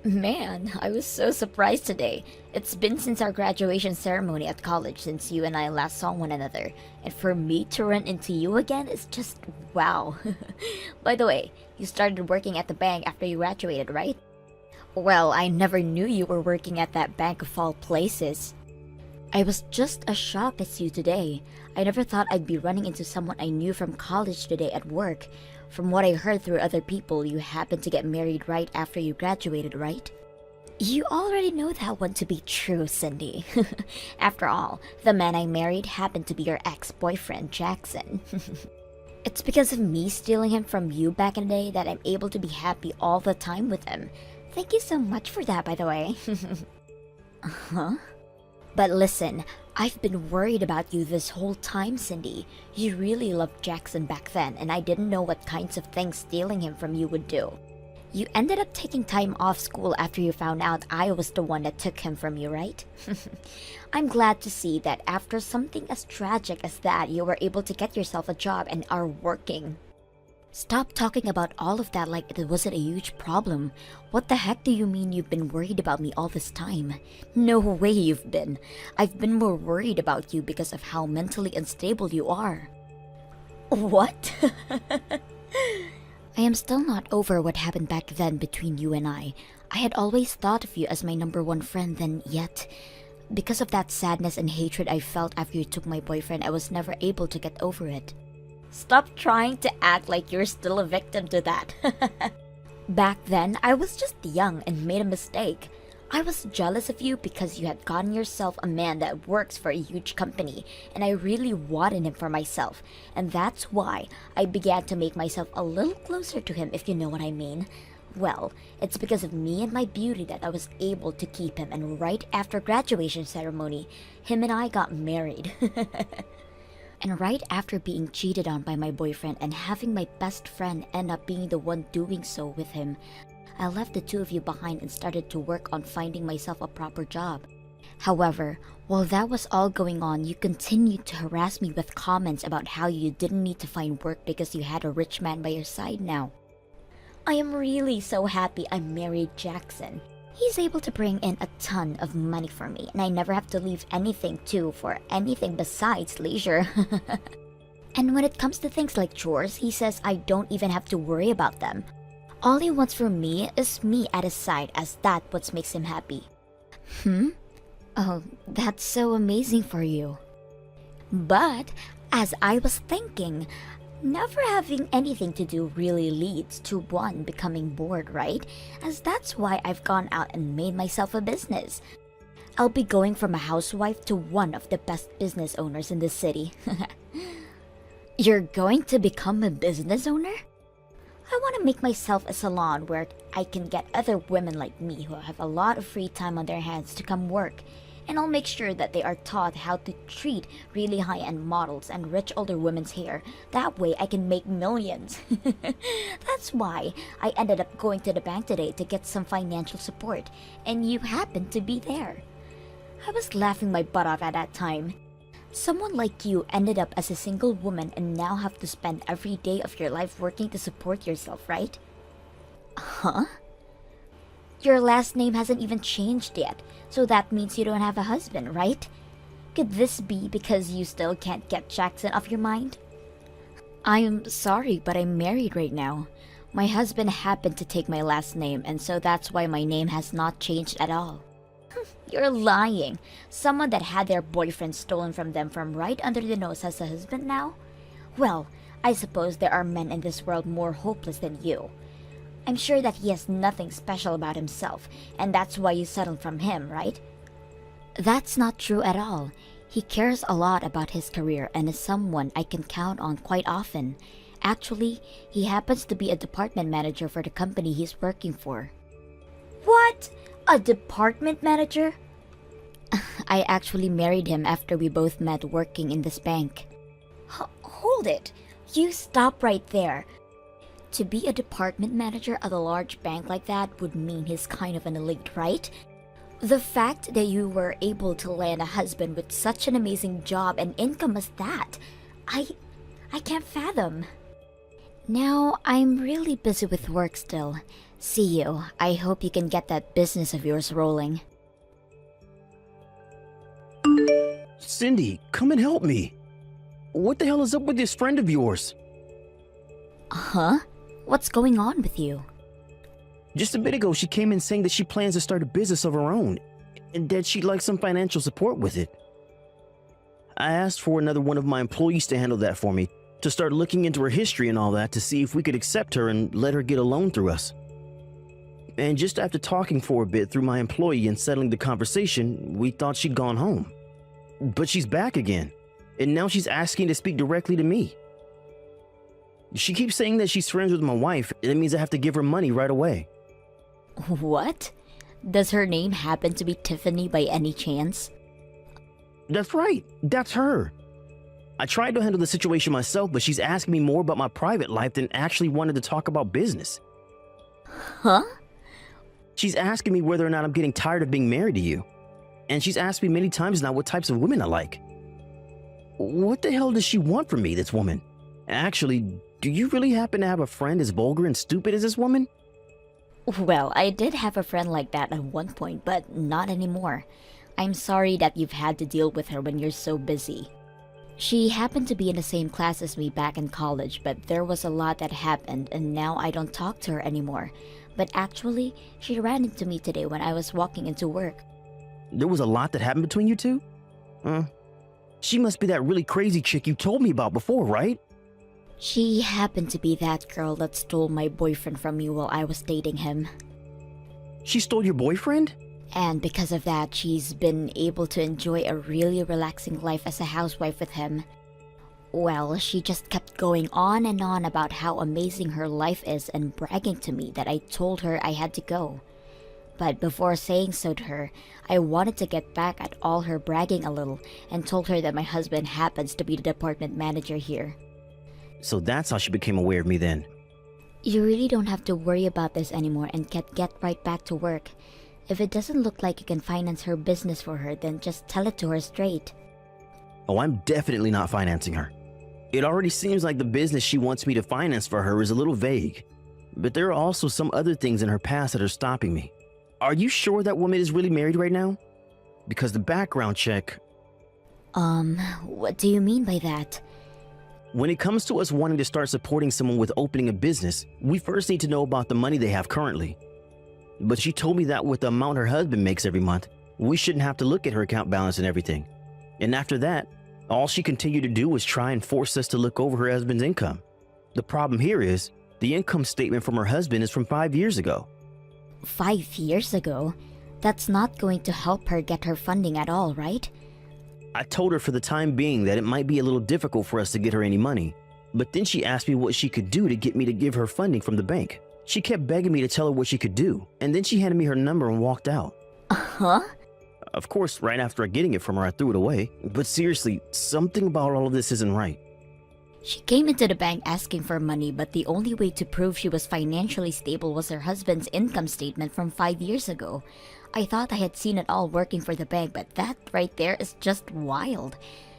Man, I was so surprised today. It's been since our graduation ceremony at college since you and I last saw one another. And for me to run into you again is just wow. By the way, you started working at the bank after you graduated, right? Well, I never knew you were working at that bank of all places. I was just as shocked as you today. I never thought I'd be running into someone I knew from college today at work. From what I heard through other people, you happened to get married right after you graduated, right? You already know that one to be true, Cindy. After all, the man I married happened to be your ex-boyfriend, Jackson. It's because of me stealing him from you back in the day that I'm able to be happy all the time with him. Thank you so much for that, by the way. Huh? But listen, I've been worried about you this whole time, Cindy. You really loved Jackson back then, and I didn't know what kinds of things stealing him from you would do. You ended up taking time off school after you found out I was the one that took him from you, right? I'm glad to see that after something as tragic as that, you were able to get yourself a job and are working. Stop talking about all of that like it wasn't a huge problem. What the heck do you mean you've been worried about me all this time? No way you've been. I've been more worried about you because of how mentally unstable you are. What? I am still not over what happened back then between you and I. I had always thought of you as my number one friend, and yet, because of that sadness and hatred I felt after you took my boyfriend, I was never able to get over it. Stop trying to act like you're still a victim to that. Back then, I was just young and made a mistake. I was jealous of you because you had gotten yourself a man that works for a huge company, and I really wanted him for myself. And that's why I began to make myself a little closer to him, if you know what I mean. Well, it's because of me and my beauty that I was able to keep him, and right after graduation ceremony, him and I got married. And right after being cheated on by my boyfriend and having my best friend end up being the one doing so with him, I left the two of you behind and started to work on finding myself a proper job. However, while that was all going on, you continued to harass me with comments about how you didn't need to find work because you had a rich man by your side now. I am really so happy I married Jackson. He's able to bring in a ton of money for me, and I never have to leave anything to for anything besides leisure. And when it comes to things like chores, he says I don't even have to worry about them. All he wants from me is me at his side, as that what makes him happy. Oh, that's so amazing for you. But, as I was thinking, never having anything to do really leads to one becoming bored, right? As that's why I've gone out and made myself a business. I'll be going from a housewife to one of the best business owners in the city. You're going to become a business owner? I want to make myself a salon where I can get other women like me who have a lot of free time on their hands to come work. And I'll make sure that they are taught how to treat really high-end models and rich older women's hair. That way I can make millions. That's why I ended up going to the bank today to get some financial support, and you happened to be there. I was laughing my butt off at that time. Someone like you ended up as a single woman and now have to spend every day of your life working to support yourself, right? Huh? Your last name hasn't even changed yet, so that means you don't have a husband, right? Could this be because you still can't get Jackson off your mind? I'm sorry, but I'm married right now. My husband happened to take my last name, and so that's why my name has not changed at all. You're lying. Someone that had their boyfriend stolen from them from right under the nose has a husband now? Well, I suppose there are men in this world more hopeless than you. I'm sure that he has nothing special about himself, and that's why you settled from him, right? That's not true at all. He cares a lot about his career and is someone I can count on quite often. Actually, he happens to be a department manager for the company he's working for. What? A department manager? I actually married him after we both met working in this bank. Hold it. You stop right there. To be a department manager at a large bank like that would mean he's kind of an elite, right? The fact that you were able to land a husband with such an amazing job and income as that, I can't fathom. Now, I'm really busy with work still. See you. I hope you can get that business of yours rolling. Cindy, come and help me. What the hell is up with this friend of yours? Huh? What's going on with you? Just a bit ago, she came in saying that she plans to start a business of her own and that she'd like some financial support with it. I asked for another one of my employees to handle that for me, to start looking into her history and all that to see if we could accept her and let her get a loan through us. And just after talking for a bit through my employee and settling the conversation, we thought she'd gone home. But she's back again, and now she's asking to speak directly to me. She keeps saying that she's friends with my wife, and it means I have to give her money right away. What? Does her name happen to be Tiffany by any chance? That's right, that's her. I tried to handle the situation myself, but she's asking me more about my private life than actually wanted to talk about business. Huh? She's asking me whether or not I'm getting tired of being married to you. And she's asked me many times now what types of women I like. What the hell does she want from me, this woman? Actually, do you really happen to have a friend as vulgar and stupid as this woman? Well, I did have a friend like that at one point, but not anymore. I'm sorry that you've had to deal with her when you're so busy. She happened to be in the same class as me back in college, but there was a lot that happened and now I don't talk to her anymore. But actually, she ran into me today when I was walking into work. There was a lot that happened between you two? She must be that really crazy chick you told me about before, right? She happened to be that girl that stole my boyfriend from me while I was dating him. She stole your boyfriend? And because of that, she's been able to enjoy a really relaxing life as a housewife with him. Well, she just kept going on and on about how amazing her life is and bragging to me that I told her I had to go. But before saying so to her, I wanted to get back at all her bragging a little and told her that my husband happens to be the department manager here. So that's how she became aware of me then. You really don't have to worry about this anymore and get right back to work. If it doesn't look like you can finance her business for her, then just tell it to her straight. Oh, I'm definitely not financing her. It already seems like the business she wants me to finance for her is a little vague. But there are also some other things in her past that are stopping me. Are you sure that woman is really married right now? Because the background check... What do you mean by that? When it comes to us wanting to start supporting someone with opening a business, we first need to know about the money they have currently. But she told me that with the amount her husband makes every month, we shouldn't have to look at her account balance and everything. And after that, all she continued to do was try and force us to look over her husband's income. The problem here is, the income statement from her husband is from 5 years ago. 5 years ago? That's not going to help her get her funding at all, right? I told her for the time being that it might be a little difficult for us to get her any money, but then she asked me what she could do to get me to give her funding from the bank. She kept begging me to tell her what she could do, and then she handed me her number and walked out. Huh? Of course, right after getting it from her, I threw it away. But seriously, something about all of this isn't right. She came into the bank asking for money, but the only way to prove she was financially stable was her husband's income statement from 5 years ago. I thought I had seen it all working for the bank, but that right there is just wild.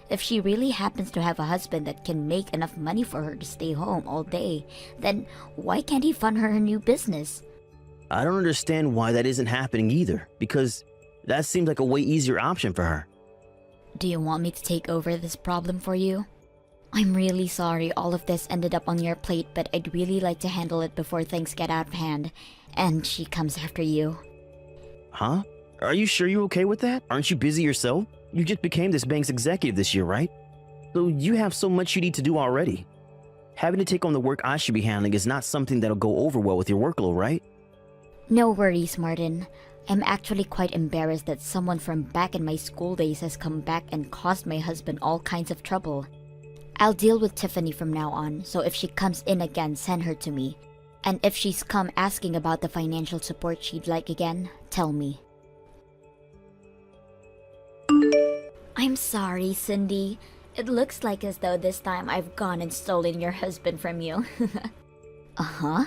If she really happens to have a husband that can make enough money for her to stay home all day, then why can't he fund her new business? I don't understand why that isn't happening either, because that seems like a way easier option for her. Do you want me to take over this problem for you? I'm really sorry all of this ended up on your plate, but I'd really like to handle it before things get out of hand, and she comes after you. Huh? Are you sure you're okay with that? Aren't you busy yourself? You just became this bank's executive this year, right? So you have so much you need to do already. Having to take on the work I should be handling is not something that'll go over well with your workload, right? No worries, Martin. I'm actually quite embarrassed that someone from back in my school days has come back and caused my husband all kinds of trouble. I'll deal with Tiffany from now on, so if she comes in again, send her to me. And if she's come asking about the financial support she'd like again, tell me. I'm sorry, Cindy. It looks like as though this time I've gone and stolen your husband from you. Uh-huh?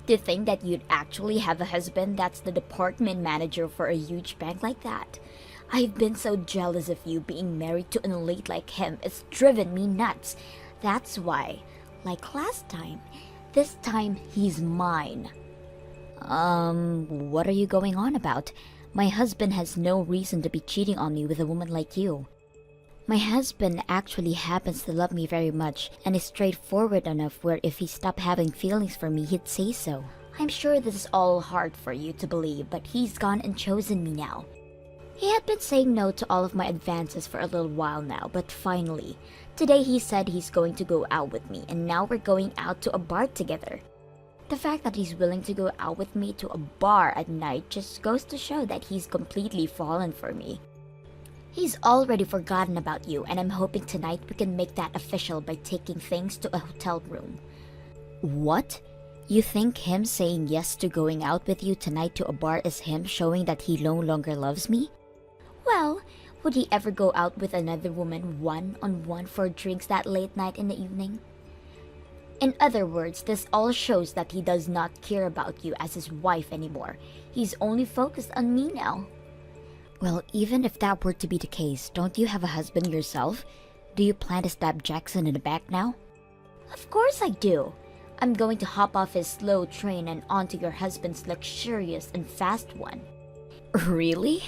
To think that you'd actually have a husband that's the department manager for a huge bank like that. I've been so jealous of you being married to an elite like him. It's driven me nuts. That's why, like last time, this time he's mine. What are you going on about? My husband has no reason to be cheating on me with a woman like you. My husband actually happens to love me very much and is straightforward enough where if he stopped having feelings for me, he'd say so. I'm sure this is all hard for you to believe, but he's gone and chosen me now. He had been saying no to all of my advances for a little while now, but finally, today he said he's going to go out with me, and now we're going out to a bar together. The fact that he's willing to go out with me to a bar at night just goes to show that he's completely fallen for me. He's already forgotten about you, and I'm hoping tonight we can make that official by taking things to a hotel room. What? You think him saying yes to going out with you tonight to a bar is him showing that he no longer loves me? Well, would he ever go out with another woman one-on-one for drinks that late night in the evening? In other words, this all shows that he does not care about you as his wife anymore. He's only focused on me now. Well, even if that were to be the case, don't you have a husband yourself? Do you plan to stab Jackson in the back now? Of course I do. I'm going to hop off his slow train and onto your husband's luxurious and fast one. Really?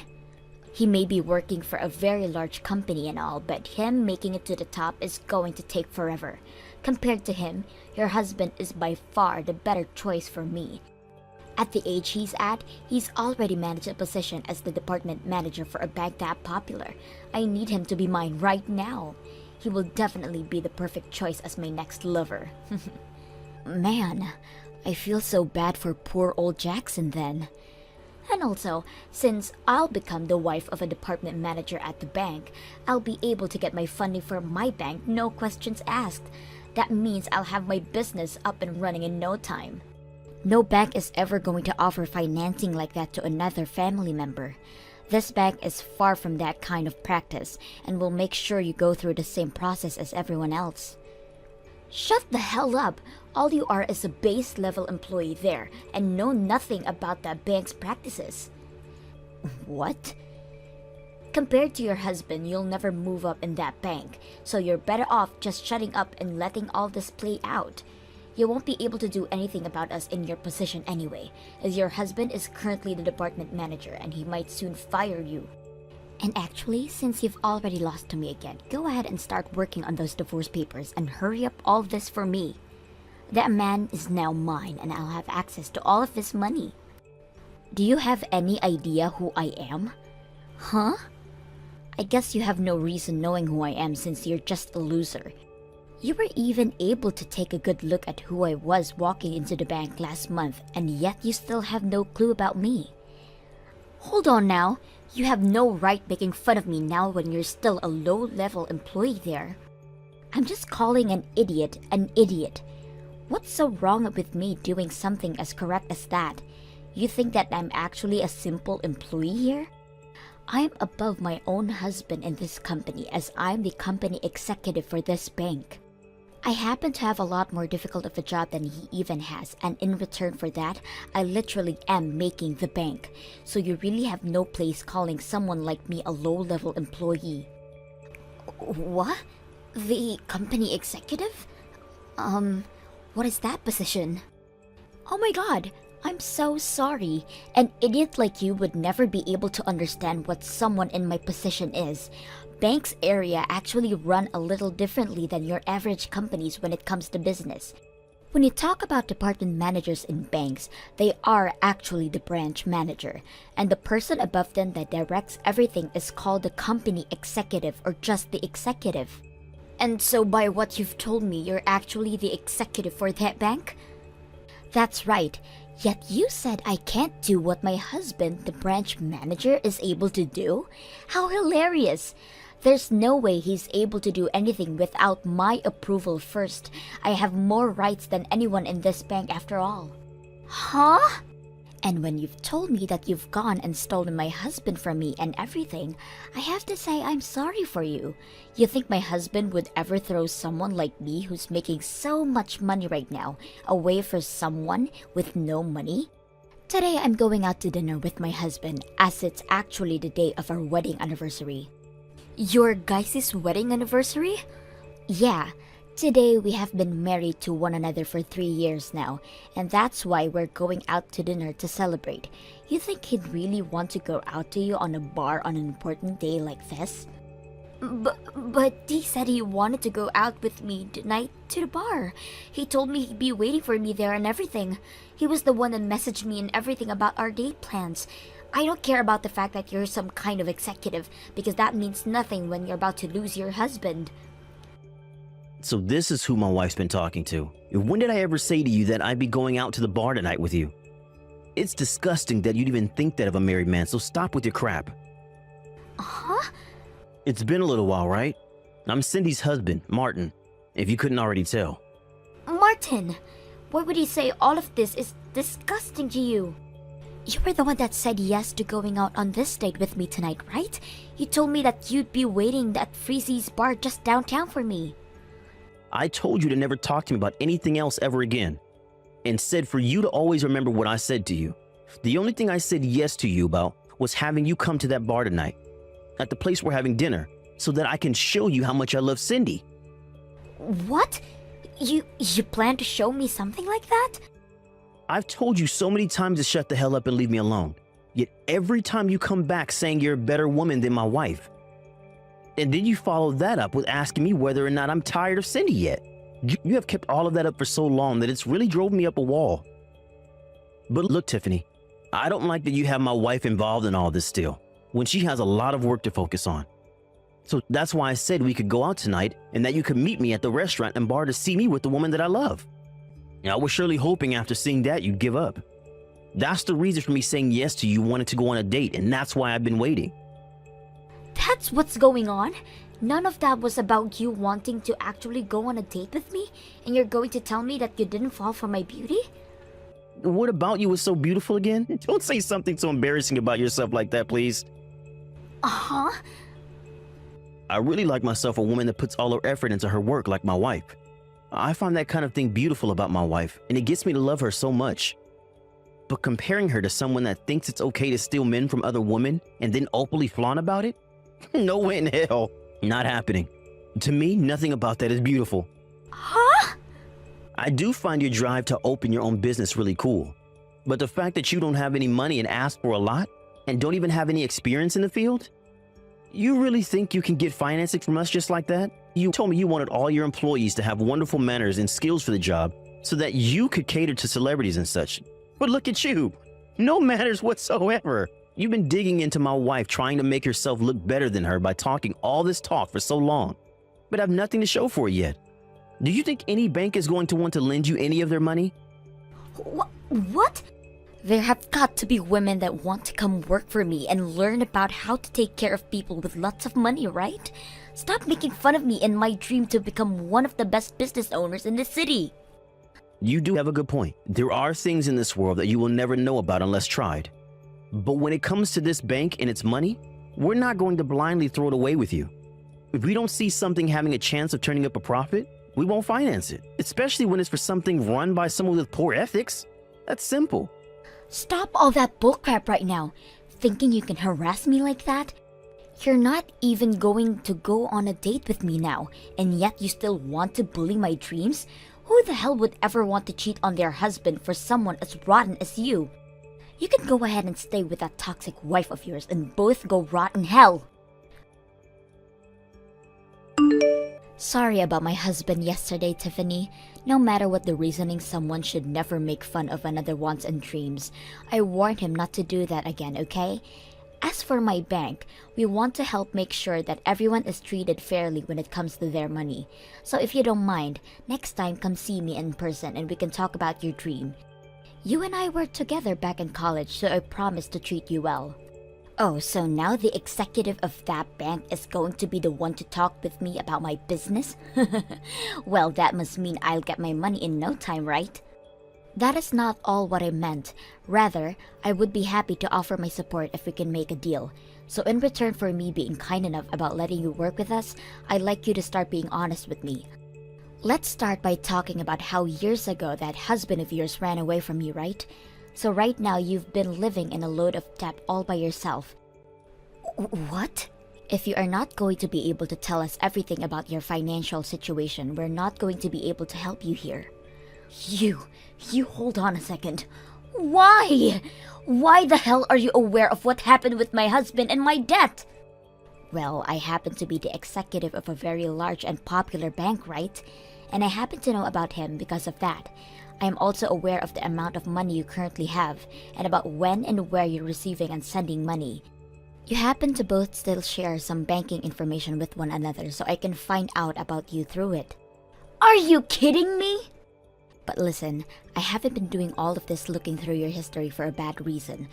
He may be working for a very large company and all, but him making it to the top is going to take forever. Compared to him, your husband is by far the better choice for me. At the age he's at, he's already managed a position as the department manager for a bank that popular. I need him to be mine right now. He will definitely be the perfect choice as my next lover. Man, I feel so bad for poor old Jackson then. And also, since I'll become the wife of a department manager at the bank, I'll be able to get my funding for my bank, no questions asked. That means I'll have my business up and running in no time. No bank is ever going to offer financing like that to another family member. This bank is far from that kind of practice and will make sure you go through the same process as everyone else. Shut the hell up! All you are is a base level employee there and know nothing about that bank's practices. What? Compared to your husband, you'll never move up in that bank, so you're better off just shutting up and letting all this play out. You won't be able to do anything about us in your position anyway, as your husband is currently the department manager and he might soon fire you. And actually, since you've already lost to me again, go ahead and start working on those divorce papers and hurry up all this for me. That man is now mine and I'll have access to all of his money. Do you have any idea who I am? Huh? I guess you have no reason knowing who I am since you're just a loser. You were even able to take a good look at who I was walking into the bank last month, and yet you still have no clue about me. Hold on now. You have no right making fun of me now when you're still a low-level employee there. I'm just calling an idiot an idiot. What's so wrong with me doing something as correct as that? You think that I'm actually a simple employee here? I'm above my own husband in this company as I'm the company executive for this bank. I happen to have a lot more difficult of a job than he even has, and in return for that, I literally am making the bank. So you really have no place calling someone like me a low-level employee. What? The company executive? What is that position? Oh my god, I'm so sorry. An idiot like you would never be able to understand what someone in my position is. Banks area actually run a little differently than your average companies when it comes to business. When you talk about department managers in banks, they are actually the branch manager, and the person above them that directs everything is called the company executive or just the executive. And so by what you've told me, you're actually the executive for that bank? That's right. Yet you said I can't do what my husband, the branch manager, is able to do? How hilarious! There's no way he's able to do anything without my approval first. I have more rights than anyone in this bank after all. Huh? And when you've told me that you've gone and stolen my husband from me and everything, I have to say I'm sorry for you. You think my husband would ever throw someone like me who's making so much money right now away for someone with no money? Today I'm going out to dinner with my husband as it's actually the day of our wedding anniversary. Your guys' wedding anniversary? Yeah, Today, we have been married to one another for 3 years now, and that's why we're going out to dinner to celebrate. You think he'd really want to go out to you on a bar on an important day like this? But he said he wanted to go out with me tonight to the bar. He told me he'd be waiting for me there and everything. He was the one that messaged me and everything about our date plans. I don't care about the fact that you're some kind of executive, because that means nothing when you're about to lose your husband. So this is who my wife's been talking to. When did I ever say to you that I'd be going out to the bar tonight with you? It's disgusting that you'd even think that of a married man, so stop with your crap. Huh? It's been a little while, right? I'm Cindy's husband, Martin, if you couldn't already tell. Martin, why would he say all of this is disgusting to you? You were the one that said yes to going out on this date with me tonight, right? You told me that you'd be waiting at Freezy's bar just downtown for me. I told you to never talk to me about anything else ever again, and said for you to always remember what I said to you. The only thing I said yes to you about was having you come to that bar tonight, at the place we're having dinner, so that I can show you how much I love Cindy. What? You plan to show me something like that? I've told you so many times to shut the hell up and leave me alone, yet every time you come back saying you're a better woman than my wife. And then you follow that up with asking me whether or not I'm tired of Cindy yet. You have kept all of that up for so long that it's really drove me up a wall. But look, Tiffany, I don't like that you have my wife involved in all this still, when she has a lot of work to focus on. So that's why I said we could go out tonight and that you could meet me at the restaurant and bar to see me with the woman that I love. I was surely hoping after seeing that you'd give up. That's the reason for me saying yes to you wanting to go on a date, and that's why I've been waiting. That's what's going on? None of that was about you wanting to actually go on a date with me? And you're going to tell me that you didn't fall for my beauty? What about you is so beautiful again? Don't say something so embarrassing about yourself like that, please. Uh-huh. I really like myself a woman that puts all her effort into her work like my wife. I find that kind of thing beautiful about my wife, and it gets me to love her so much. But comparing her to someone that thinks it's okay to steal men from other women and then openly flaunt about it? No way in hell. Not happening. To me, nothing about that is beautiful. Huh? I do find your drive to open your own business really cool. But the fact that you don't have any money and ask for a lot, and don't even have any experience in the field? You really think you can get financing from us just like that? You told me you wanted all your employees to have wonderful manners and skills for the job so that you could cater to celebrities and such. But look at you. No manners whatsoever. You've been digging into my wife, trying to make yourself look better than her by talking all this talk for so long, but have nothing to show for it yet. Do you think any bank is going to want to lend you any of their money? What? There have got to be women that want to come work for me and learn about how to take care of people with lots of money, right? Stop making fun of me in my dream to become one of the best business owners in the city. You do have a good point. There are things in this world that you will never know about unless tried. But when it comes to this bank and its money, we're not going to blindly throw it away with you. If we don't see something having a chance of turning up a profit, we won't finance it, especially when it's for something run by someone with poor ethics. That's simple. Stop all that bullcrap right now. Thinking you can harass me like that? You're not even going to go on a date with me now, and yet you still want to bully my dreams? Who the hell would ever want to cheat on their husband for someone as rotten as you? You can go ahead and stay with that toxic wife of yours and both go rot in hell. Sorry about my husband yesterday, Tiffany. No matter what the reasoning, someone should never make fun of another wants and dreams. I warned him not to do that again, okay? As for my bank, we want to help make sure that everyone is treated fairly when it comes to their money. So if you don't mind, next time come see me in person and we can talk about your dream. You and I were together back in college, so I promise to treat you well. Oh, so now the executive of that bank is going to be the one to talk with me about my business? Well, that must mean I'll get my money in no time, right? That is not all what I meant. Rather, I would be happy to offer my support if we can make a deal. So in return for me being kind enough about letting you work with us, I'd like you to start being honest with me. Let's start by talking about how years ago that husband of yours ran away from you, right? So right now you've been living in a load of debt all by yourself. What? If you are not going to be able to tell us everything about your financial situation, we're not going to be able to help you here. You hold on a second. Why? Why the hell are you aware of what happened with my husband and my debt? Well, I happen to be the executive of a very large and popular bank, right? And I happen to know about him because of that. I am also aware of the amount of money you currently have, and about when and where you're receiving and sending money. You happen to both still share some banking information with one another, so I can find out about you through it. Are you kidding me? But listen, I haven't been doing all of this looking through your history for a bad reason.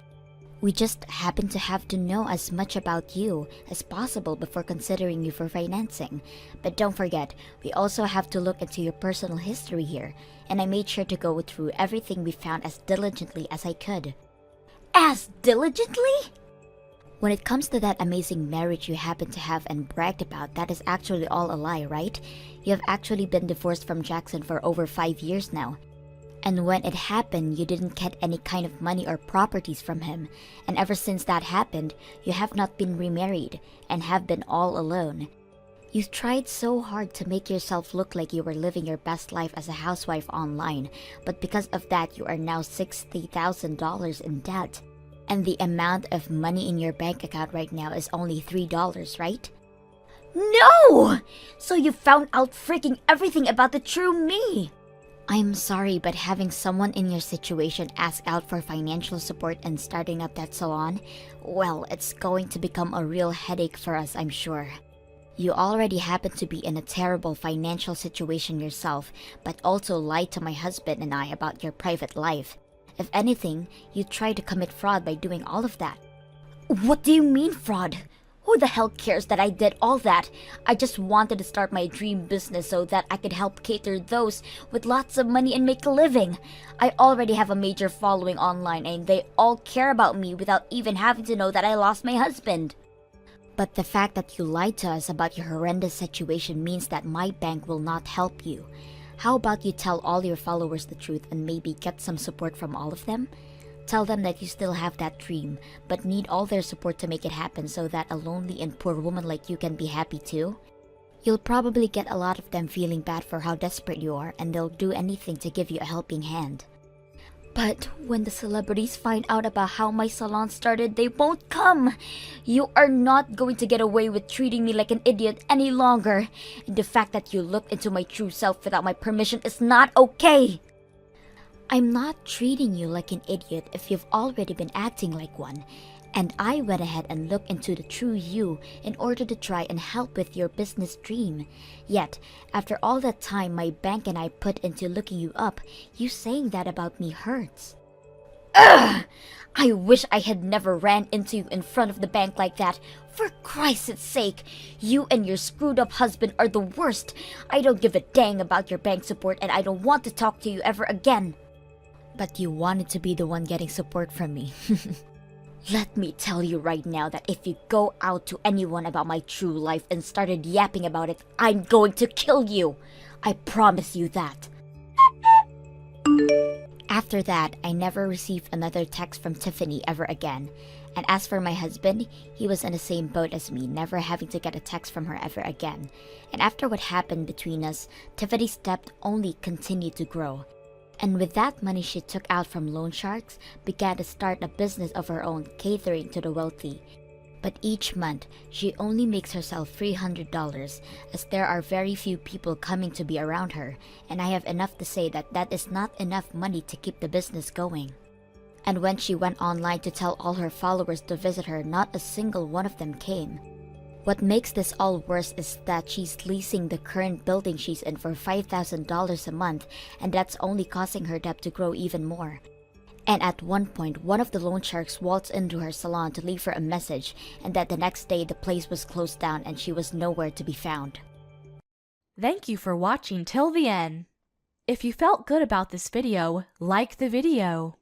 We just happen to have to know as much about you as possible before considering you for financing. But don't forget, we also have to look into your personal history here, and I made sure to go through everything we found as diligently as I could. As diligently? When it comes to that amazing marriage you happen to have and bragged about, that is actually all a lie, right? You have actually been divorced from Jackson for over 5 years now. And when it happened, you didn't get any kind of money or properties from him. And ever since that happened, you have not been remarried and have been all alone. You tried so hard to make yourself look like you were living your best life as a housewife online, but because of that, you are now $60,000 in debt. And the amount of money in your bank account right now is only $3, right? No! So you found out freaking everything about the true me! I'm sorry, but having someone in your situation ask out for financial support and starting up that salon, well, it's going to become a real headache for us, I'm sure. You already happen to be in a terrible financial situation yourself, but also lied to my husband and I about your private life. If anything, you tried to commit fraud by doing all of that. What do you mean fraud? Who the hell cares that I did all that? I just wanted to start my dream business so that I could help cater those with lots of money and make a living. I already have a major following online and they all care about me without even having to know that I lost my husband. But the fact that you lied to us about your horrendous situation means that my bank will not help you. How about you tell all your followers the truth and maybe get some support from all of them? Tell them that you still have that dream, but need all their support to make it happen so that a lonely and poor woman like you can be happy too. You'll probably get a lot of them feeling bad for how desperate you are, and they'll do anything to give you a helping hand. But when the celebrities find out about how my salon started, they won't come. You are not going to get away with treating me like an idiot any longer. And the fact that you looked into my true self without my permission is not okay. I'm not treating you like an idiot if you've already been acting like one. And I went ahead and looked into the true you in order to try and help with your business dream. Yet, after all that time my bank and I put into looking you up, you saying that about me hurts. Ugh! I wish I had never ran into you in front of the bank like that. For Christ's sake, you and your screwed up husband are the worst. I don't give a dang about your bank support and I don't want to talk to you ever again. But you wanted to be the one getting support from me. Let me tell you right now that if you go out to anyone about my true life and started yapping about it, I'm going to kill you. I promise you that. After that, I never received another text from Tiffany ever again. And as for my husband, he was in the same boat as me, never having to get a text from her ever again. And after what happened between us, Tiffany's debt only continued to grow. And with that money she took out from loan sharks, began to start a business of her own catering to the wealthy. But each month, she only makes herself $300 as there are very few people coming to be around her, and I have enough to say that that is not enough money to keep the business going. And when she went online to tell all her followers to visit her, not a single one of them came. What makes this all worse is that she's leasing the current building she's in for $5,000 a month, and that's only causing her debt to grow even more. And at one point, one of the loan sharks waltzed into her salon to leave her a message, and that the next day the place was closed down and she was nowhere to be found. Thank you for watching till the end. If you felt good about this video, like the video.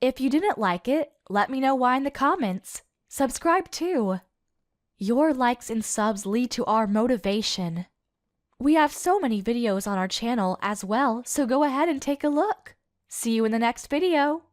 If you didn't like it, let me know why in the comments. Subscribe too. Your likes and subs lead to our motivation. We have so many videos on our channel as well, so go ahead and take a look. See you in the next video.